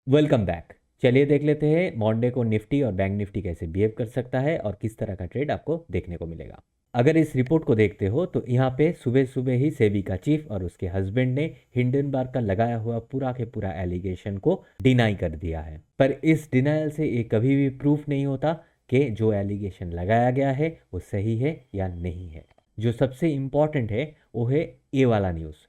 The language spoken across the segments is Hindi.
Welcome back. चलिए देख लेते हैं मॉन्डे को निफ्टी और बैंक निफ्टी कैसे बिहेव कर सकता है और किस तरह का ट्रेड आपको देखने को मिलेगा। अगर इस रिपोर्ट को देखते हो तो यहाँ पे सुबह सुबह ही सेबी का चीफ और उसके हस्बैंड ने हिंडनबर्ग का लगाया हुआ पूरा के पूरा एलिगेशन को डिनाई कर दिया है। पर इस डिनायल से ये कभी भी प्रूफ नहीं होता कि जो एलिगेशन लगाया गया है वो सही है या नहीं है। जो सबसे इम्पॉर्टेंट है वो है ये वाला न्यूज़।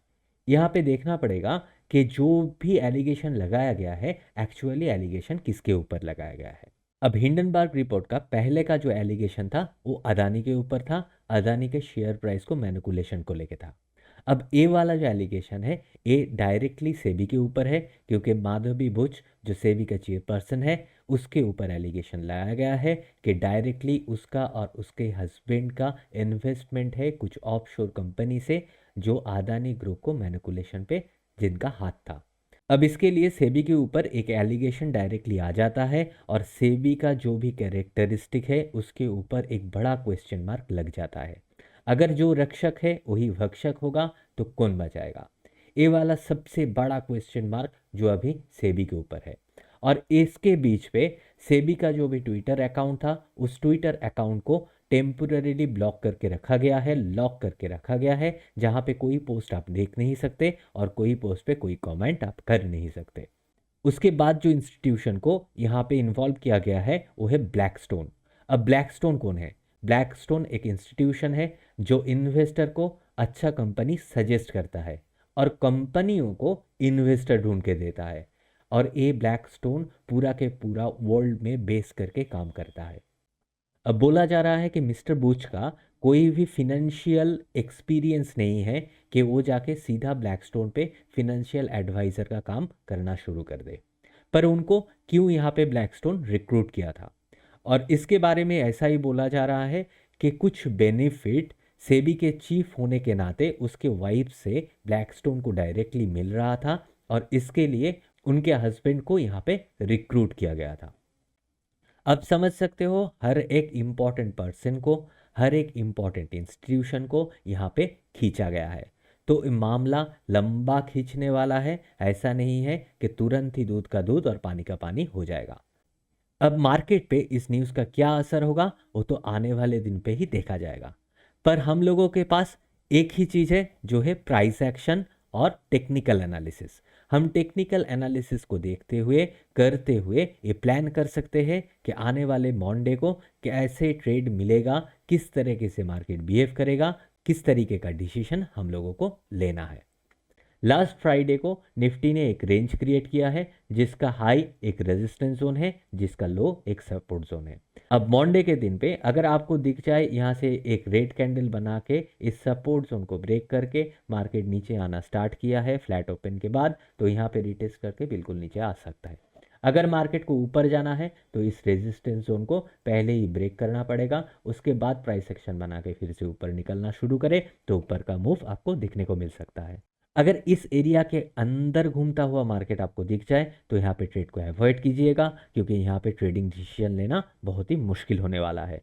यहाँ पे देखना पड़ेगा कि जो भी एलिगेशन लगाया गया है एक्चुअली एलिगेशन किसके ऊपर लगाया गया है। अब हिंडनबर्ग रिपोर्ट का पहले का जो एलिगेशन था वो अदानी के ऊपर था, अदानी के शेयर प्राइस को मैनिपुलेशन को लेके था। अब ए वाला जो एलिगेशन है ये डायरेक्टली सेबी के ऊपर है, क्योंकि माधवी बुच जो सेबी का चेयरपर्सन है उसके ऊपर एलिगेशन लगाया गया है कि डायरेक्टली उसका और उसके हस्बैंड का इन्वेस्टमेंट है कुछ ऑफशोर कंपनी से जो अदानी ग्रुप को मैनिपुलेशन पे जिनका हाथ था। अब इसके लिए सेबी के ऊपर एक एलिगेशन डायरेक्टली आ जाता है और सेबी का जो भी कैरेक्टरिस्टिक है उसके ऊपर एक बड़ा क्वेश्चन मार्क लग जाता है। अगर जो रक्षक है वही भक्षक होगा तो कौन बचाएगा। ये वाला सबसे बड़ा क्वेश्चन मार्क जो अभी सेबी के ऊपर है। और इसके बीच पे सेबी का जो भी ट्विटर अकाउंट था उस ट्विटर अकाउंट को टेम्पोररीली ब्लॉक करके रखा गया है, लॉक करके रखा गया है, जहाँ पे कोई पोस्ट आप देख नहीं सकते और कोई पोस्ट पे कोई कमेंट आप कर नहीं सकते। उसके बाद जो इंस्टीट्यूशन को यहाँ पे इन्वॉल्व किया गया है वो है ब्लैकस्टोन। अब ब्लैकस्टोन कौन है? ब्लैकस्टोन एक इंस्टीट्यूशन है जो इन्वेस्टर को अच्छा कंपनी सजेस्ट करता है और कंपनियों को इन्वेस्टर ढूंढ के देता है। और ये ब्लैकस्टोन पूरा के पूरा वर्ल्ड में बेस करके काम करता है। अब बोला जा रहा है कि मिस्टर बुच का कोई भी फिनेंशियल एक्सपीरियंस नहीं है कि वो जाके सीधा ब्लैकस्टोन पे फिनेंशियल एडवाइज़र का काम करना शुरू कर दे। पर उनको क्यों यहाँ पे ब्लैकस्टोन रिक्रूट किया था? और इसके बारे में ऐसा ही बोला जा रहा है कि कुछ बेनिफिट सेबी के चीफ होने के नाते उसके वाइफ से ब्लैकस्टोन को डायरेक्टली मिल रहा था और इसके लिए उनके हस्बैंड को यहाँ पे रिक्रूट किया गया था। अब समझ सकते हो हर एक इम्पॉर्टेंट पर्सन को, हर एक इम्पॉर्टेंट इंस्टीट्यूशन को यहाँ पे खींचा गया है। तो ये मामला लंबा खींचने वाला है, ऐसा नहीं है कि तुरंत ही दूध का दूध और पानी का पानी हो जाएगा। अब मार्केट पे इस न्यूज़ का क्या असर होगा वो तो आने वाले दिन पे ही देखा जाएगा। पर हम लोगों के पास एक ही चीज़ है जो है प्राइस एक्शन और टेक्निकल एनालिसिस। हम टेक्निकल एनालिसिस को देखते हुए करते हुए ये प्लान कर सकते हैं कि आने वाले मॉन्डे को कैसे ट्रेड मिलेगा, किस तरीके से मार्केट बिहेव करेगा, किस तरीके का डिसीजन हम लोगों को लेना है। लास्ट फ्राइडे को निफ्टी ने एक रेंज क्रिएट किया है जिसका हाई एक रेजिस्टेंस जोन है, जिसका लो एक सपोर्ट जोन है। अब मॉन्डे के दिन पे अगर आपको दिख जाए यहाँ से एक रेड कैंडल बना के इस सपोर्ट जोन को ब्रेक करके मार्केट नीचे आना स्टार्ट किया है फ्लैट ओपन के बाद, तो यहाँ पे रिटेस्ट करके बिल्कुल नीचे आ सकता है। अगर मार्केट को ऊपर जाना है तो इस रेजिस्टेंस जोन को पहले ही ब्रेक करना पड़ेगा, उसके बाद प्राइस एक्शन बना के फिर से ऊपर निकलना शुरू करे तो ऊपर का मूव आपको दिखने को मिल सकता है। अगर इस एरिया के अंदर घूमता हुआ मार्केट आपको दिख जाए तो यहाँ पे ट्रेड को अवॉइड कीजिएगा, क्योंकि यहाँ पे ट्रेडिंग डिसीजन लेना बहुत ही मुश्किल होने वाला है।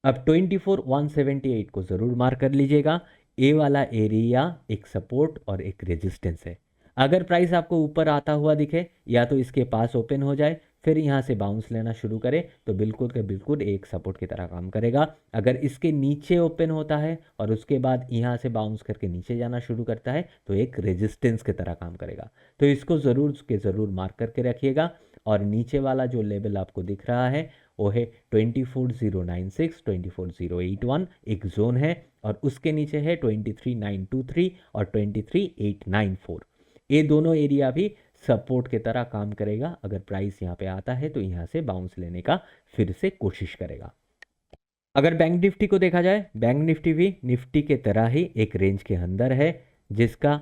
अब 24,178 को ज़रूर मार्क कर लीजिएगा। ए वाला एरिया एक सपोर्ट और एक रेजिस्टेंस है। अगर प्राइस आपको ऊपर आता हुआ दिखे या तो इसके पास ओपन हो जाए फिर यहाँ से बाउंस लेना शुरू करे तो बिल्कुल के बिल्कुल एक सपोर्ट की तरह काम करेगा। अगर इसके नीचे ओपन होता है और उसके बाद यहाँ से बाउंस करके नीचे जाना शुरू करता है तो एक रेजिस्टेंस की तरह काम करेगा। तो इसको ज़रूर के ज़रूर मार्क करके रखिएगा। और नीचे वाला जो लेवल आपको दिख रहा है वो है 24,096, 24,081 एक जोन है और उसके नीचे है 23,923 और 23,894। ये दोनों एरिया भी सपोर्ट की तरह काम करेगा। अगर प्राइस यहाँ पे आता है तो यहाँ से बाउंस लेने का फिर से कोशिश करेगा। अगर बैंक निफ्टी को देखा जाए, बैंक निफ्टी भी निफ्टी के तरह ही एक रेंज के अंदर है, जिसका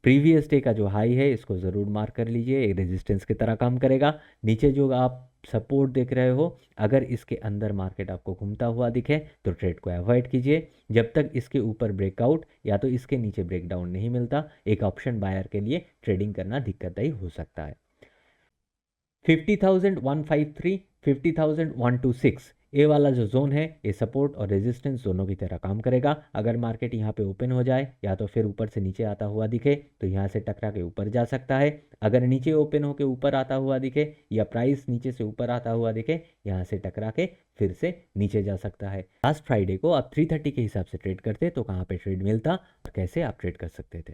प्रीवियस डे का जो हाई है इसको ज़रूर मार्क कर लीजिए, एक रेजिस्टेंस की तरह काम करेगा। नीचे जो आप सपोर्ट देख रहे हो अगर इसके अंदर मार्केट आपको घूमता हुआ दिखे तो ट्रेड को अवॉइड कीजिए। जब तक इसके ऊपर ब्रेकआउट या तो इसके नीचे ब्रेकडाउन नहीं मिलता एक ऑप्शन बायर के लिए ट्रेडिंग करना दिक्कतदायी हो सकता है। 50,153, 50,126 ए वाला जो जोन है ये सपोर्ट और रेजिस्टेंस दोनों की तरह काम करेगा। अगर मार्केट यहाँ पे ओपन हो जाए या तो फिर ऊपर से नीचे आता हुआ दिखे तो यहाँ से टकरा के ऊपर जा सकता है। अगर नीचे ओपन होके ऊपर आता हुआ दिखे या प्राइस नीचे से ऊपर आता हुआ दिखे, यहाँ से टकरा के फिर से नीचे जा सकता है। लास्ट फ्राइडे को आप 330 के हिसाब से ट्रेड करते तो कहाँ पे ट्रेड मिलता और कैसे आप ट्रेड कर सकते थे।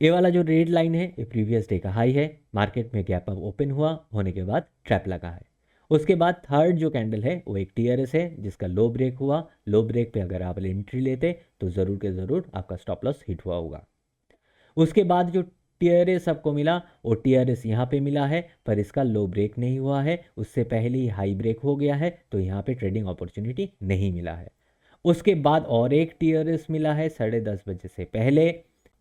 ये वाला जो रेड लाइन है ये प्रीवियस डे का हाई है। मार्केट में गैप अप ओपन हुआ होने के बाद ट्रैप लगा है। उसके बाद थर्ड जो कैंडल है वो एक टीआरएस है जिसका लो ब्रेक हुआ। लो ब्रेक पे अगर आप एंट्री लेते तो ज़रूर के ज़रूर आपका स्टॉप लॉस हिट हुआ होगा। उसके बाद जो टीआरएस आपको मिला वो टीआरएस यहाँ पे मिला है, पर इसका लो ब्रेक नहीं हुआ है, उससे पहले ही हाई ब्रेक हो गया है, तो यहाँ पे ट्रेडिंग अपॉर्चुनिटी नहीं मिला है। उसके बाद और एक टीआरएस मिला है 10:30 बजे से पहले,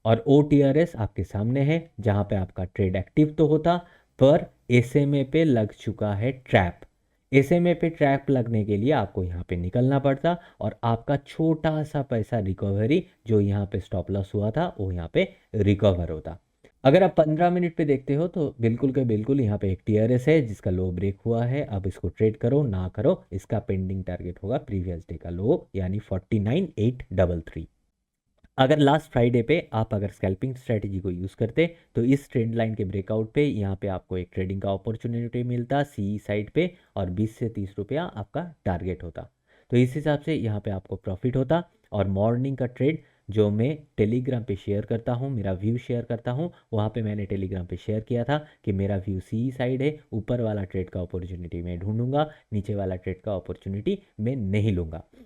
और ओ टीआरएस आपके सामने है जहाँ पे आपका ट्रेड एक्टिव तो होता, पर एसएमए पे लग चुका है ट्रैप। एसएमए पे ट्रैप लगने के लिए आपको यहाँ पे निकलना पड़ता और आपका छोटा सा पैसा रिकवरी जो यहाँ पे स्टॉप लॉस हुआ था वो यहाँ पे रिकवर होता। अगर आप 15 मिनट पे देखते हो तो बिल्कुल के बिल्कुल यहाँ पे एक टीआरएस है जिसका लो ब्रेक हुआ है। अब इसको ट्रेड करो ना करो, इसका पेंडिंग टारगेट होगा प्रीवियस डे का लो यानी 49,833। अगर लास्ट फ्राइडे पे आप अगर स्कैल्पिंग स्ट्रेटजी को यूज़ करते तो इस ट्रेंड लाइन के ब्रेकआउट पे यहाँ पे आपको एक ट्रेडिंग का अपॉर्चुनिटी मिलता सी साइड पे, और 20 से 30 रुपया आपका टारगेट होता। तो इस हिसाब से यहाँ पे आपको प्रॉफिट होता। और मॉर्निंग का ट्रेड जो मैं टेलीग्राम पे शेयर करता हूँ, मेरा व्यू शेयर करता हूँ, वहाँ पे मैंने टेलीग्राम पे शेयर किया था कि मेरा व्यू सी साइड है, ऊपर वाला ट्रेड का अपॉर्चुनिटी मैं ढूंढूंगा, नीचे वाला ट्रेड का अपॉर्चुनिटी मैं नहीं लूँगा।